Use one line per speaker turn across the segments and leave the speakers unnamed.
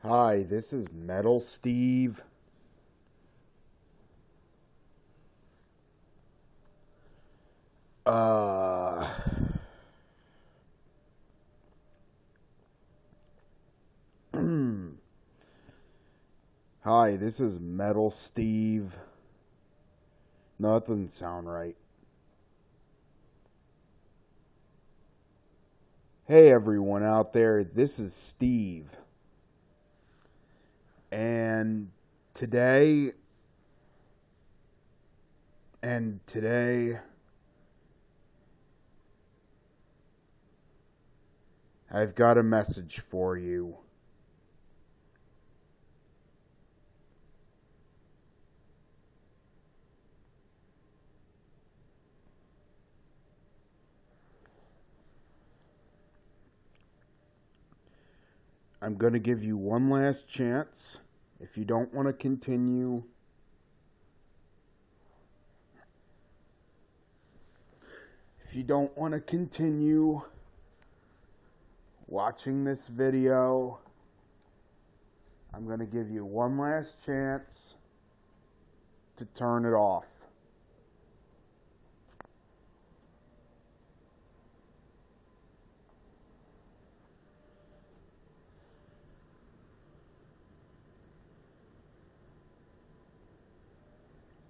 Hi, this is Metal Steve. Uh, Hi, this is Metal Steve. No, that doesn't sound right. Hey, everyone out there, this is Steve. And today, today, I've got a message for you. I'm going to give you one last chance. If you don't want to continue, watching this video, I'm going to give you one last chance to turn it off.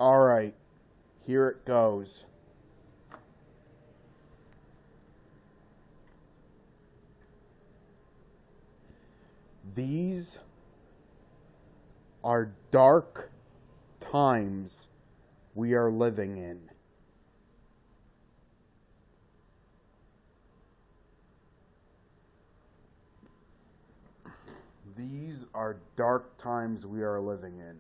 All right, here it goes. These are dark times we are living in. These are dark times we are living in.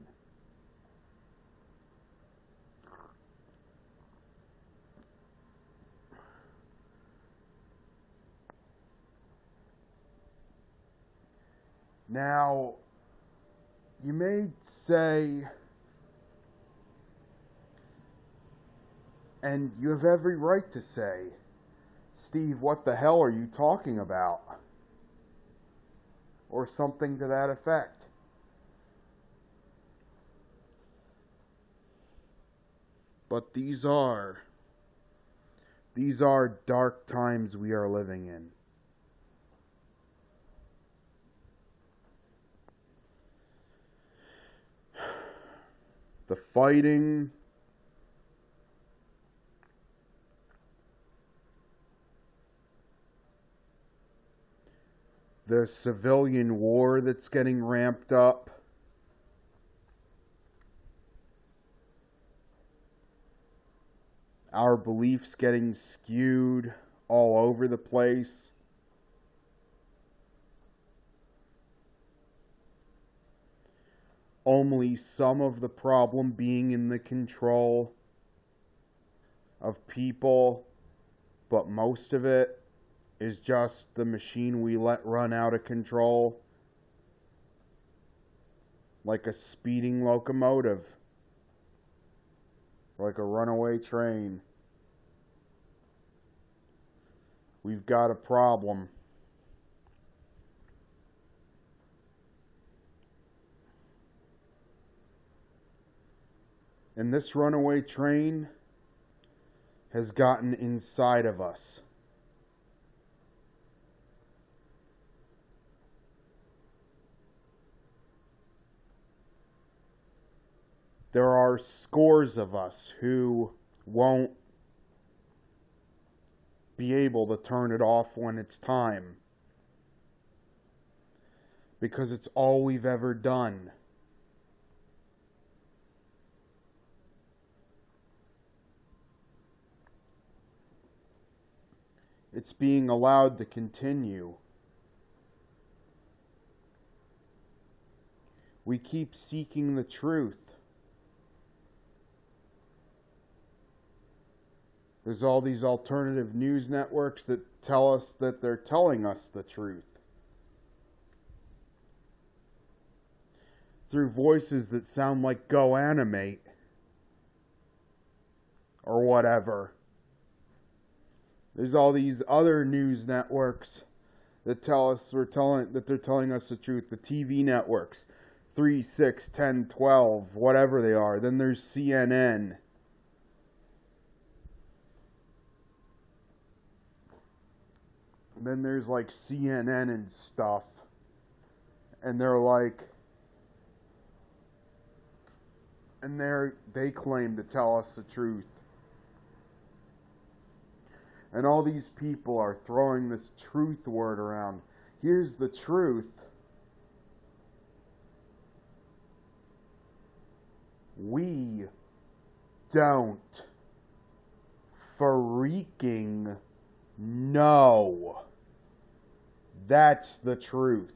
Now, you may say, and you have every right to say, Steve, what the hell are you talking about? Or something to that effect. But these are dark times we are living in. The fighting, the civilian war that's getting ramped up, our beliefs getting skewed all over the place. Only some of the problem being in the control of people, but most of it is just the machine we let run out of control, like a speeding locomotive, like a runaway train. We've got a problem. And this runaway train has gotten inside of us. There are scores of us who won't be able to turn it off when it's time, because it's all we've ever done. It's being allowed to continue. We keep seeking the truth. There's all these alternative news networks that tell us that they're telling us the truth, through voices that sound like Go Animate or whatever. There's all these other news networks that tell us they're telling us the truth. The TV networks, 3, 6, 10, 12, whatever they are. Then there's CNN. Then there's like CNN and stuff. And they're like, and they claim to tell us the truth. And all these people are throwing this truth word around. Here's the truth. We don't freaking know. That's the truth.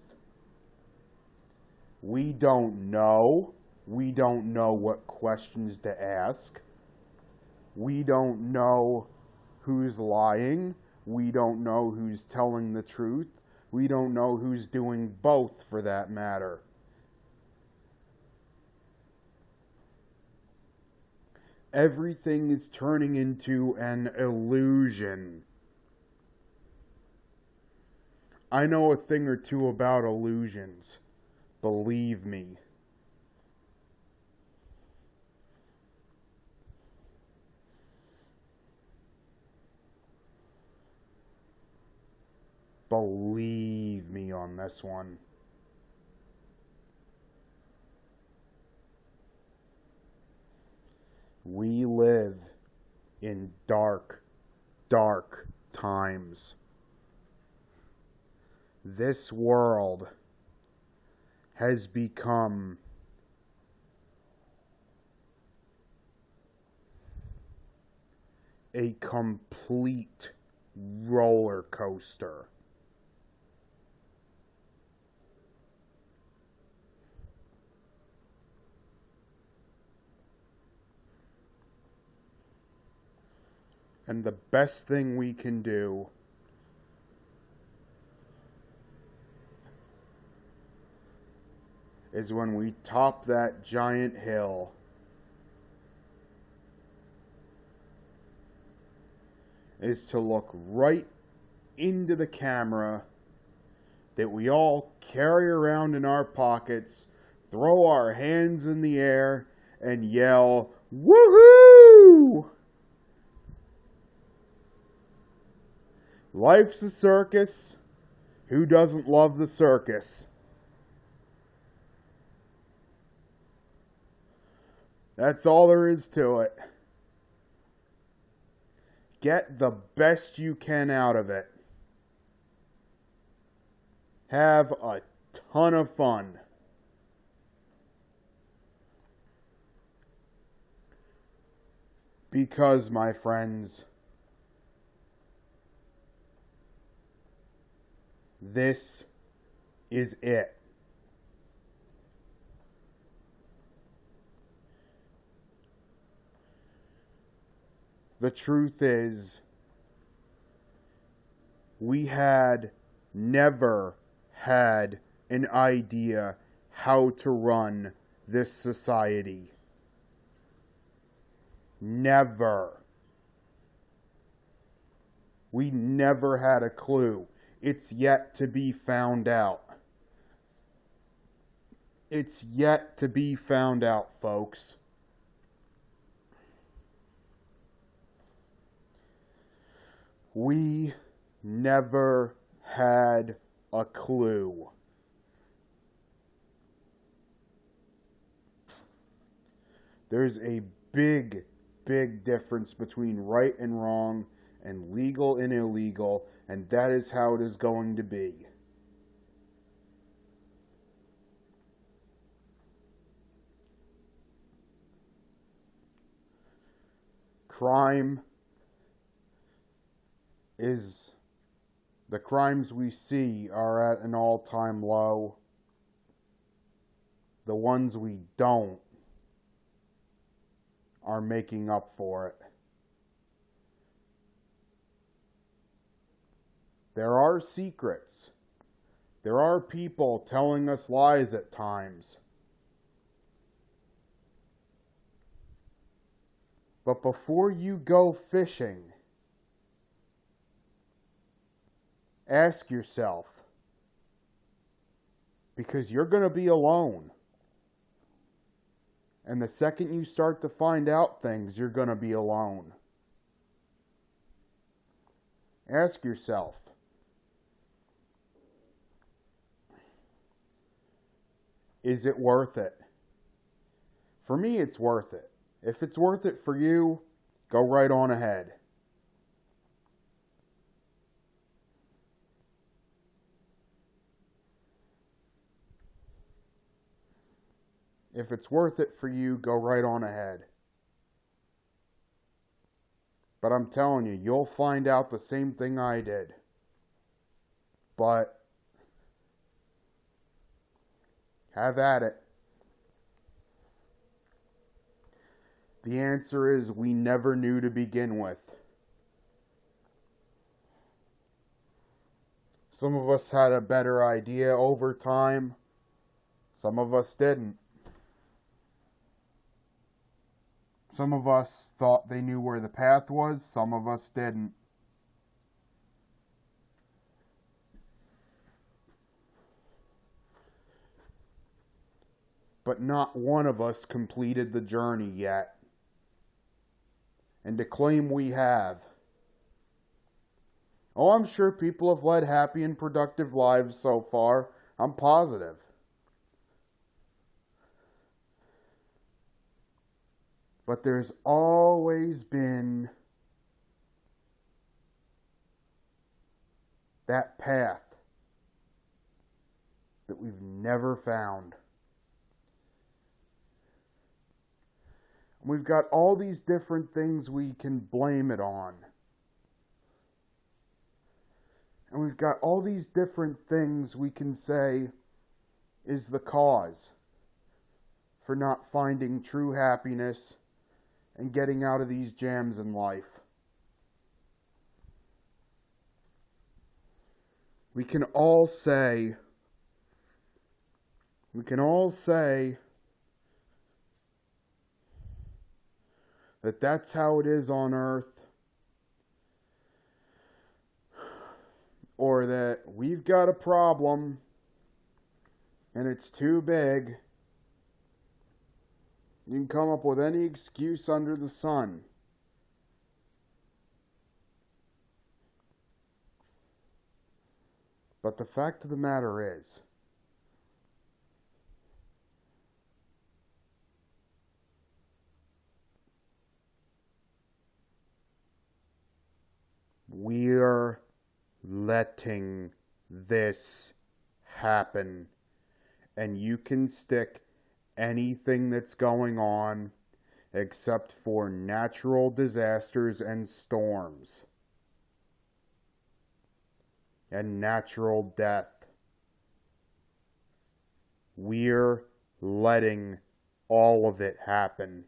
We don't know. We don't know what questions to ask. We don't know who's lying. We don't know who's telling the truth. We don't know who's doing both, for that matter. Everything is turning into an illusion. I know a thing or two about illusions. Believe me. Believe me on this one. We live in dark, dark times. This world has become a complete roller coaster. And the best thing we can do is when we top that giant hill, is to look right into the camera that we all carry around in our pockets, throw our hands in the air, and yell, "Woohoo!" Life's a circus. Who doesn't love the circus? That's all there is to it. Get the best you can out of it. Have a ton of fun. Because, my friends, this is it. The truth is, we had never had an idea how to run this society. Never. We never had a clue. It's yet to be found out. It's yet to be found out, folks. We never had a clue. There's a big, big difference between right and wrong and legal and illegal, and that is how it is going to be. Crime is, the crimes we see are at an all-time low. The ones we don't are making up for it. There are secrets. There are people telling us lies at times. But before you go fishing, ask yourself, Because you're going to be alone. And the second you start to find out things, you're going to be alone. Ask yourself, is it worth it? For me, it's worth it. If it's worth it for you, go right on ahead. If it's worth it for you, go right on ahead. But I'm telling you, you'll find out the same thing I did. But have at it. The answer is we never knew to begin with. Some of us had a better idea over time. Some of us didn't. Some of us thought they knew where the path was. Some of us didn't. But not one of us completed the journey yet. And to claim we have. Oh, I'm sure people have led happy and productive lives so far. I'm positive. But there's always been that path that we've never found. We've got all these different things we can blame it on. And we've got all these different things we can say is the cause for not finding true happiness and getting out of these jams in life. We can all say that that's how it is on earth, or that we've got a problem and it's too big. You can come up with any excuse under the sun. But the fact of the matter is, we're letting this happen. And you can stick anything that's going on except for natural disasters and storms and natural death. We're letting all of it happen.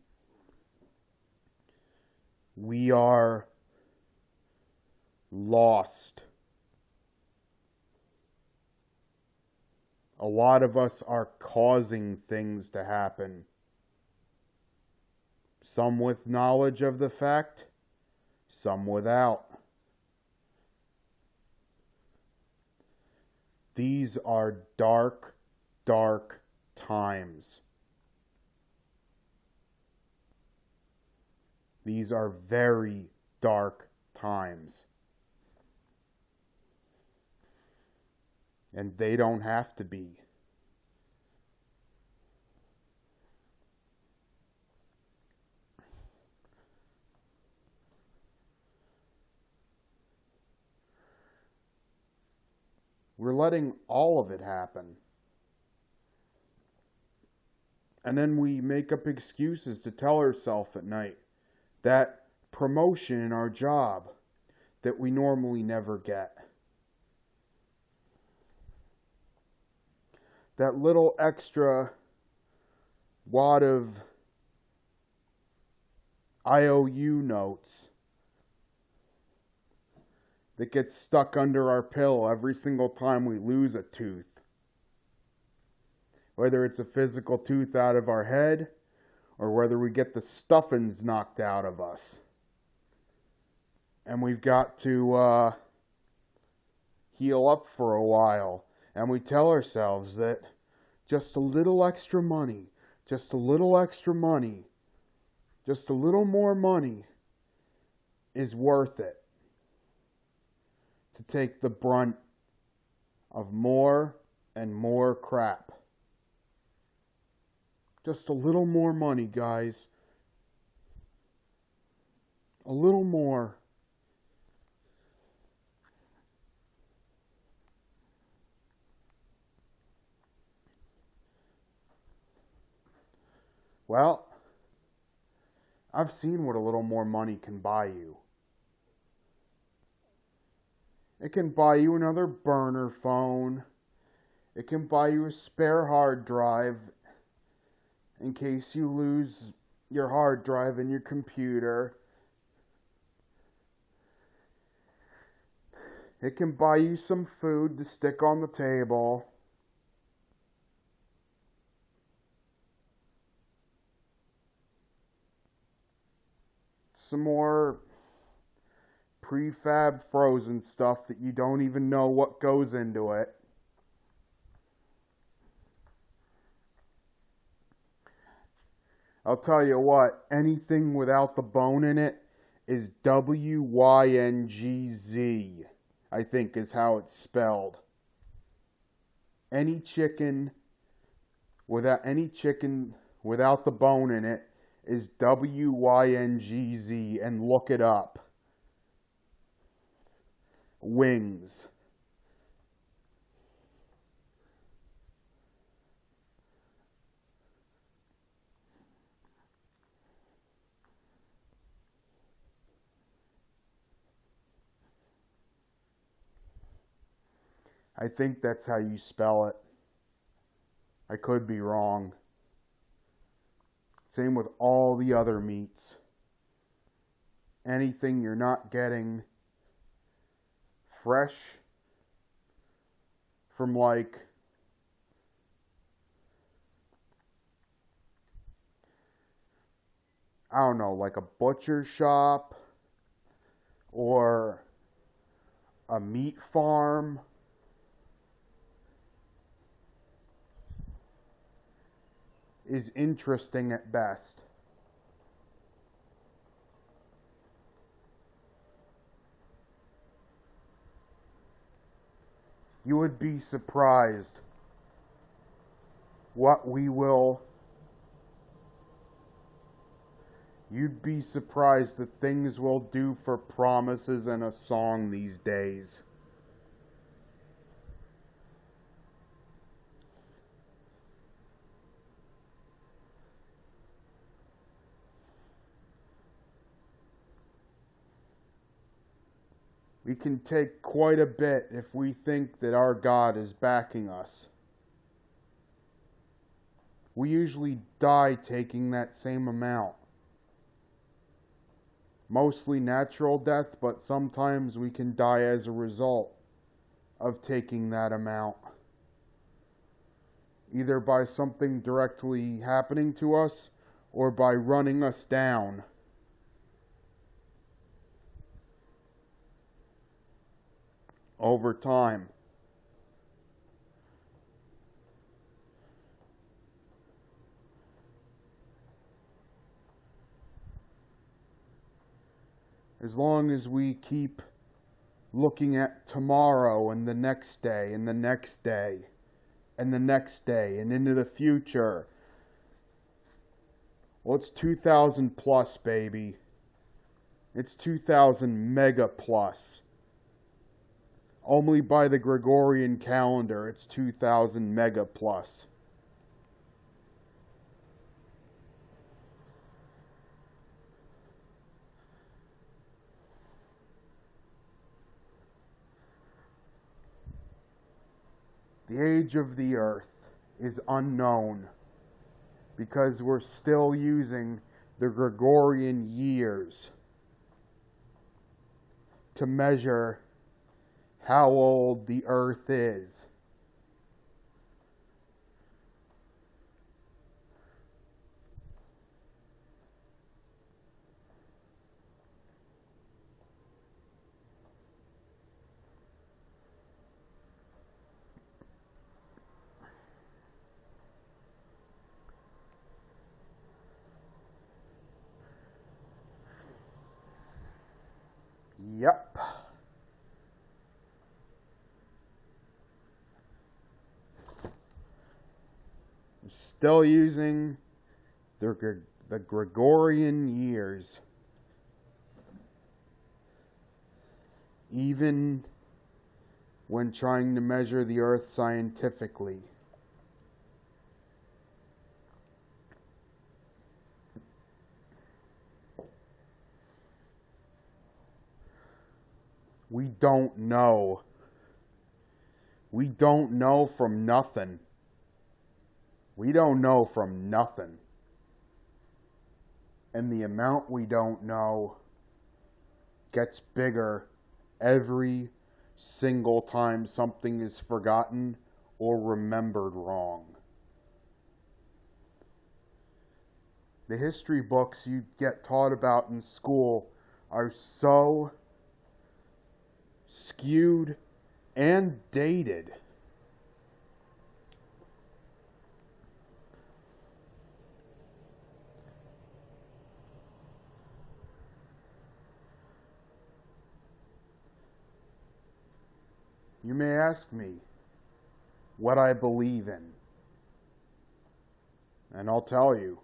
We are lost. A lot of us are causing things to happen. Some with knowledge of the fact, some without. These are dark, dark times. These are very dark times. And they don't have to be. We're letting all of it happen. And then we make up excuses to tell ourselves at night that promotion in our job that we normally never get. That little extra wad of IOU notes that gets stuck under our pillow every single time we lose a tooth. Whether it's a physical tooth out of our head or whether we get the stuffings knocked out of us. And we've got to heal up for a while. And we tell ourselves that just a little extra money, just a little extra money, just a little more money is worth it to take the brunt of more and more crap. Just a little more money, guys. A little more. Well, I've seen what a little more money can buy you. It can buy you another burner phone. It can buy you a spare hard drive in case you lose your hard drive in your computer. It can buy you some food to stick on the table. Some more prefab frozen stuff that you don't even know what goes into it. I'll tell you what, anything without the bone in it is WYNGZ, I think is how it's spelled. Any chicken without the bone in it is WYNGZ, and look it up. Wings. I think that's how you spell it. I could be wrong. Same with all the other meats. Anything you're not getting fresh from like I don't know, like a butcher shop or a meat farm. Is interesting at best. You would be surprised what we will. You'd be surprised the things we'll do for promises and a song these days. We can take quite a bit if we think that our God is backing us. We usually die taking that same amount. Mostly natural death, but sometimes we can die as a result of taking that amount. Either by something directly happening to us or by running us down. Over time. As long as we keep looking at tomorrow and the next day and the next day and the next day and into the future. Well, it's 2000 plus, baby. It's 2000 mega plus. Only by the Gregorian calendar, it's 2000 mega plus. The age of the earth is unknown because we're still using the Gregorian years to measure how old the earth is. still using the Gregorian years. Even when trying to measure the Earth scientifically. We don't know. We don't know from nothing. We don't know from nothing. And the amount we don't know gets bigger every single time something is forgotten or remembered wrong. The history books you get taught about in school are so skewed and dated. You may ask me what I believe in, and I'll tell you.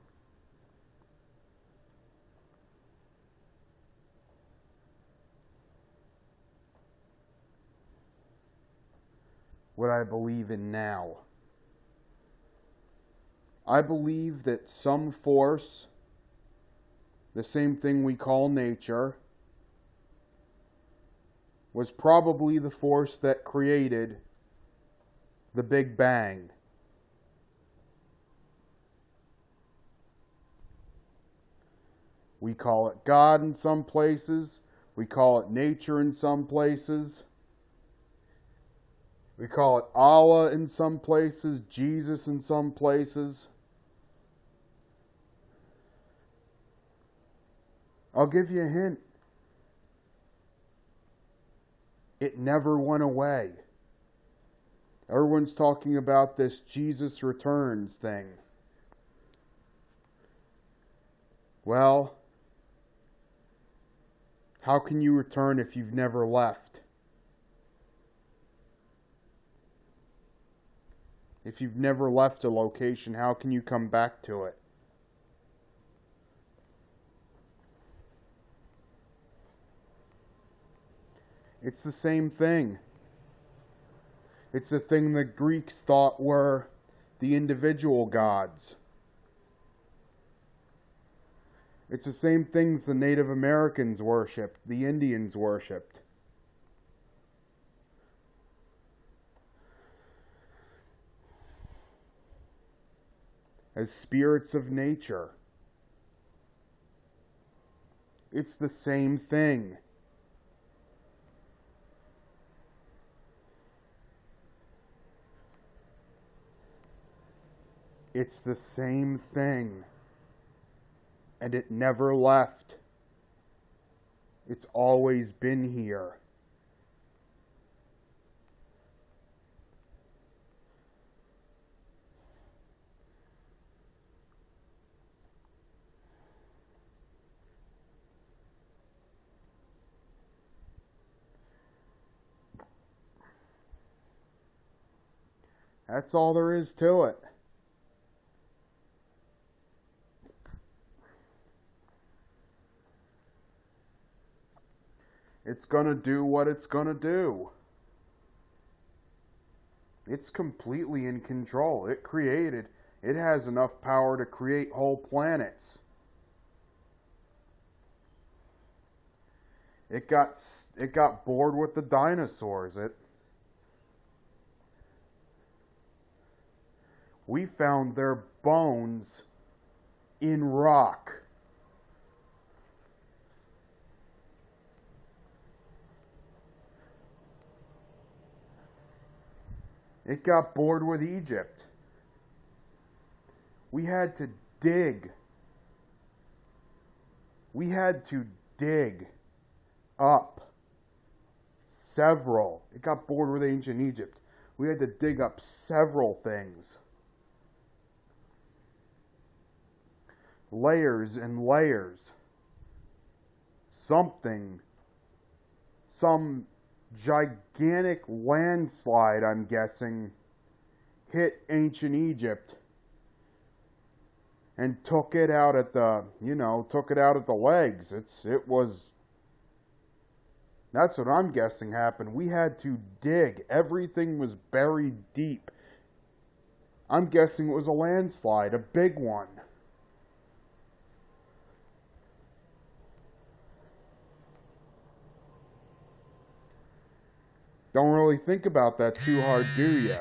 What I believe in now. I believe that some force, the same thing we call nature, was probably the force that created the Big Bang. We call it God in some places. We call it nature in some places. We call it Allah in some places, Jesus in some places. I'll give you a hint. It never went away. Everyone's talking about this Jesus returns thing. Well, how can you return if you've never left? If you've never left a location, how can you come back to it? It's the same thing. It's the thing the Greeks thought were the individual gods. It's the same things the Native Americans worshipped, the Indians worshipped. As spirits of nature. It's the same thing. It's the same thing. And it never left. It's always been here. That's all there is to it. It's gonna do what it's gonna do. It's completely in control. It has enough power to create whole planets. It got bored with the dinosaurs. We found their bones in rock. It got bored with Egypt. We had to dig. We had to dig up several. It got bored with ancient Egypt. We had to dig up several things. Layers and layers. Some gigantic landslide, I'm guessing, hit ancient Egypt and took it out at the, took it out at the legs. That's what I'm guessing happened. We had to dig. Everything was buried deep. I'm guessing it was a landslide, a big one. Don't really think about that too hard, do ya?